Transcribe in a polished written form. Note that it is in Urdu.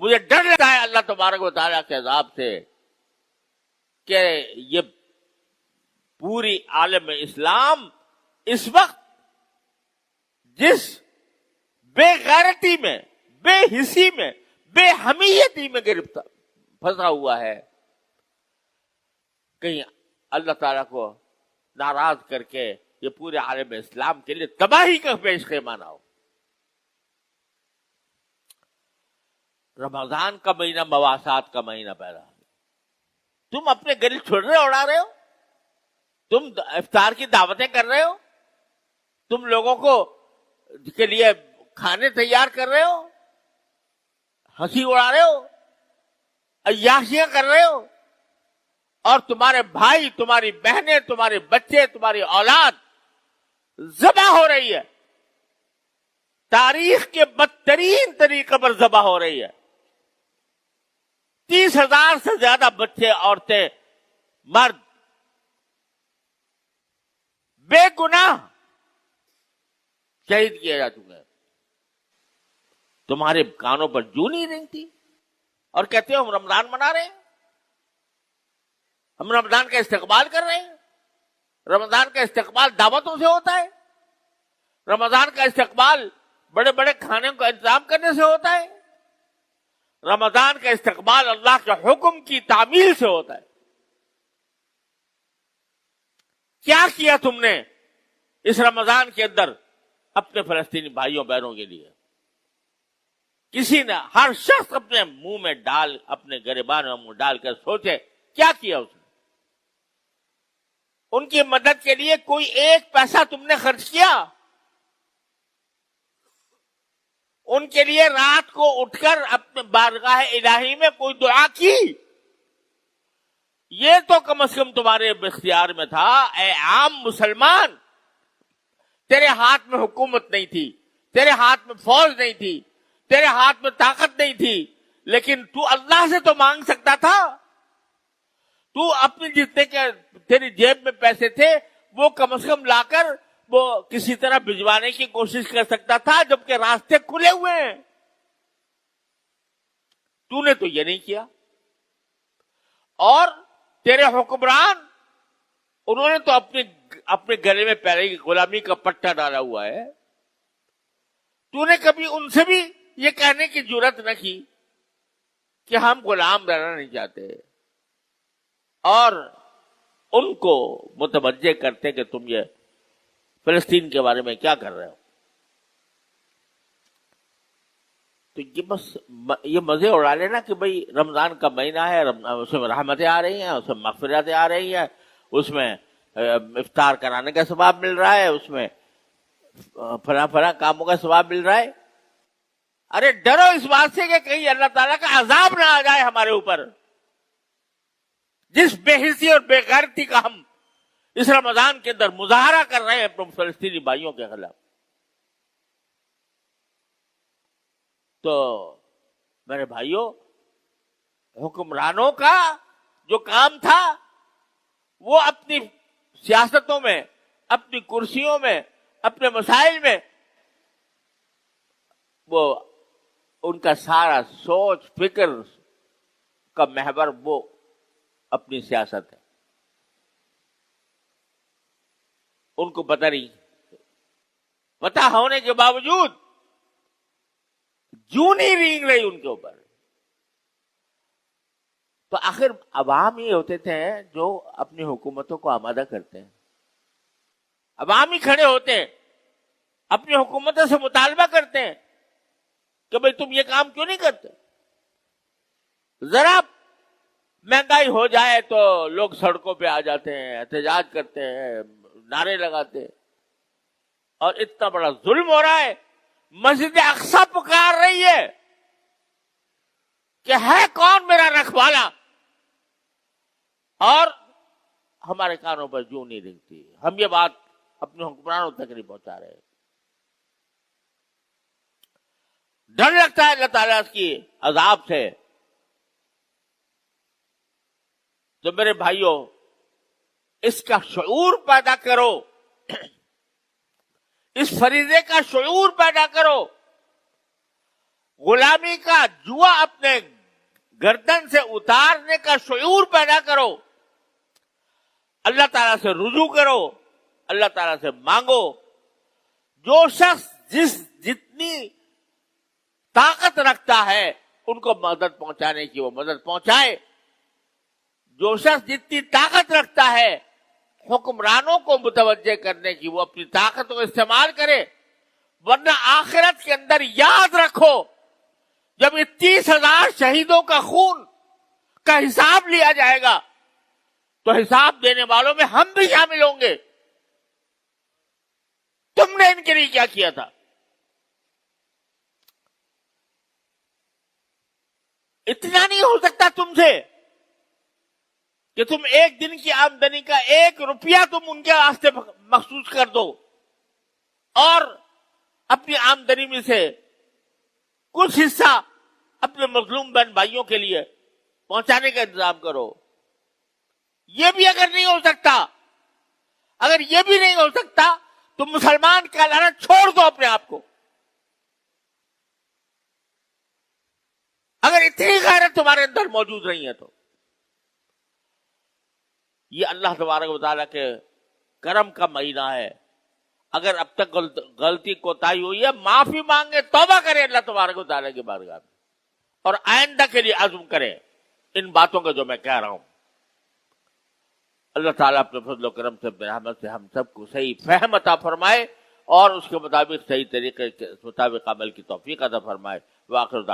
مجھے ڈر لگتا ہے اللہ تبارک و تعالیٰ کے عذاب سے کہ یہ پوری عالم اسلام اس وقت جس بے غیرتی میں، بے حسی میں، بے حمیتی میں گرفتار پھنسا ہوا ہے، کہیں اللہ تعالیٰ کو ناراض کر کے یہ پورے عالم اسلام کے لیے تباہی کا پیش خیمہ نہ ہو۔ رمضان کا مہینہ مواسات کا مہینہ پیدا ہو، تم اپنے گلی چھوڑ اڑا رہے ہو، تم افطار کی دعوتیں کر رہے ہو، تم لوگوں کو کے لیے کھانے تیار کر رہے ہو، ہنسی اڑا رہے ہو، عیاشیاں کر رہے ہو، اور تمہارے بھائی، تمہاری بہنیں، تمہارے بچے، تمہاری اولاد ذبح ہو رہی ہے، تاریخ کے بدترین طریقے پر ذبح ہو رہی ہے۔ 30,000 سے زیادہ بچے، عورتیں، مرد بے گناہ شہید کیے جا چکے ہیں۔ تمہارے کانوں پر جوں نہیں رنگتی اور کہتے ہو ہم رمضان منا رہے ہیں، ہم رمضان کا استقبال کر رہے ہیں۔ رمضان کا استقبال دعوتوں سے ہوتا ہے، رمضان کا استقبال بڑے بڑے کھانے کا انتظام کرنے سے ہوتا ہے، رمضان کا استقبال اللہ کے حکم کی تعمیل سے ہوتا ہے۔ کیا کیا تم نے اس رمضان کے اندر اپنے فلسطینی بھائیوں بہنوں کے لیے؟ کسی نے، ہر شخص اپنے منہ میں ڈال، اپنے گریبان میں منہ ڈال کر سوچے کیا کیا اس نے؟ ان کی مدد کے لیے کوئی ایک پیسہ تم نے خرچ کیا؟ ان کے لیے رات کو اٹھ کر اپنے بارگاہ الہی میں کوئی دعا کی؟ یہ تو کم از کم تمہارے اختیار میں تھا۔ اے عام مسلمان، تیرے ہاتھ میں حکومت نہیں تھی، تیرے ہاتھ میں فوج نہیں تھی، تیرے ہاتھ میں طاقت نہیں تھی، لیکن تو اللہ سے تو مانگ سکتا تھا۔ تو اپنے جتنے کے تیری جیب میں پیسے تھے وہ کم از کم لا کر وہ کسی طرح بھجوانے کی کوشش کر سکتا تھا، جبکہ راستے کھلے ہوئے ہیں۔ تو نے تو یہ نہیں کیا۔ اور تیرے حکمران، انہوں نے تو اپنے گلے میں پہلے ہی غلامی کا پٹا ڈالا ہوا ہے۔ تو نے کبھی ان سے بھی یہ کہنے کی جرات نہ کی کہ ہم غلام رہنا نہیں چاہتے، اور ان کو متوجہ کرتے کہ تم یہ فلسطین کے بارے میں کیا کر رہے ہو۔ تو یہ بس یہ مزے اڑا لینا کہ بھئی رمضان کا مہینہ ہے، اس میں رحمتیں آ رہی ہیں، اس میں مغفرتیں آ رہی ہیں، اس میں افطار کرانے کا ثواب مل رہا ہے، اس میں فلاں کاموں کا ثواب مل رہا ہے۔ ارے ڈرو اس بات سے کہ کہیں اللہ تعالیٰ کا عذاب نہ آ جائے ہمارے اوپر، جس بے حسی اور بے غیرتی کا ہم اس رمضان کے اندر مظاہرہ کر رہے ہیں اپنے فلسطینی بھائیوں کے خلاف۔ تو میرے بھائیوں، حکمرانوں کا جو کام تھا وہ اپنی سیاستوں میں، اپنی کرسیوں میں، اپنے مسائل میں، وہ ان کا سارا سوچ فکر کا محور وہ اپنی سیاست ہے۔ ان کو پتہ نہیں، پتہ ہونے کے باوجود جوں نہیں رینگ رہی ان کے اوپر۔ تو آخر عوام ہی ہوتے تھے جو اپنی حکومتوں کو آمادہ کرتے ہیں، عوام ہی کھڑے ہوتے ہیں، اپنی حکومتوں سے مطالبہ کرتے ہیں کہ بھئی تم یہ کام کیوں نہیں کرتے؟ ذرا مہنگائی ہو جائے تو لوگ سڑکوں پہ آ جاتے ہیں، احتجاج کرتے ہیں، نعرے لگاتے ہیں، اور اتنا بڑا ظلم ہو رہا ہے۔ مسجد اقصی پکار رہی ہے کہ ہے کون میرا رکھوالا، اور ہمارے کانوں پر جوں نہیں رنگتی۔ ہم یہ بات اپنے حکمرانوں تک نہیں پہنچا رہے۔ ڈر لگتا ہے اللہ تعالیٰ کی عذاب سے۔ تو میرے بھائیوں، اس کا شعور پیدا کرو، اس فریضے کا شعور پیدا کرو غلامی کا جوا اپنے گردن سے اتارنے کا شعور پیدا کرو، اللہ تعالیٰ سے رجوع کرو، اللہ تعالیٰ سے مانگو. جو شخص جتنی طاقت رکھتا ہے ان کو مدد پہنچانے کی وہ مدد پہنچائے. جو شخص جتنی طاقت رکھتا ہے حکمرانوں کو متوجہ کرنے کی وہ اپنی طاقت کو استعمال کرے. ورنہ آخرت کے اندر یاد رکھو جب یہ 30,000 شہیدوں کا خون کا حساب لیا جائے گا تو حساب دینے والوں میں ہم بھی شامل ہوں گے. تم نے ان کے لیے کیا کیا تھا؟ اتنا نہیں ہو سکتا تم سے کہ تم ایک دن کی آمدنی کا 1 روپیہ تم ان کے واسطے مخصوص کر دو اور اپنی آمدنی میں سے کچھ حصہ اپنے مظلوم بہن بھائیوں کے لیے پہنچانے کا انتظام کرو. یہ بھی اگر نہیں ہو سکتا، اگر یہ بھی نہیں ہو سکتا تو مسلمان کا لعنت چھوڑ دو اپنے آپ کو. اگر اتنی غیرت تمہارے اندر موجود نہیں ہے تو یہ اللہ تبارک و تعالیٰ کے کرم کا مہینہ ہے. اگر اب تک غلطی کوتاہی ہوئی ہے معافی مانگے، توبہ کرے اللہ تبارک و تعالیٰ کی بارگاہ میں اور آئندہ کے لیے عزم کرے ان باتوں کا جو میں کہہ رہا ہوں. اللہ تعالیٰ اپنے فضل و کرم سے رحمت سے ہم سب کو صحیح فہم عطا فرمائے اور اس کے مطابق صحیح طریقے کے مطابق عمل کی توفیق عطا فرمائے. وآخر دعوانا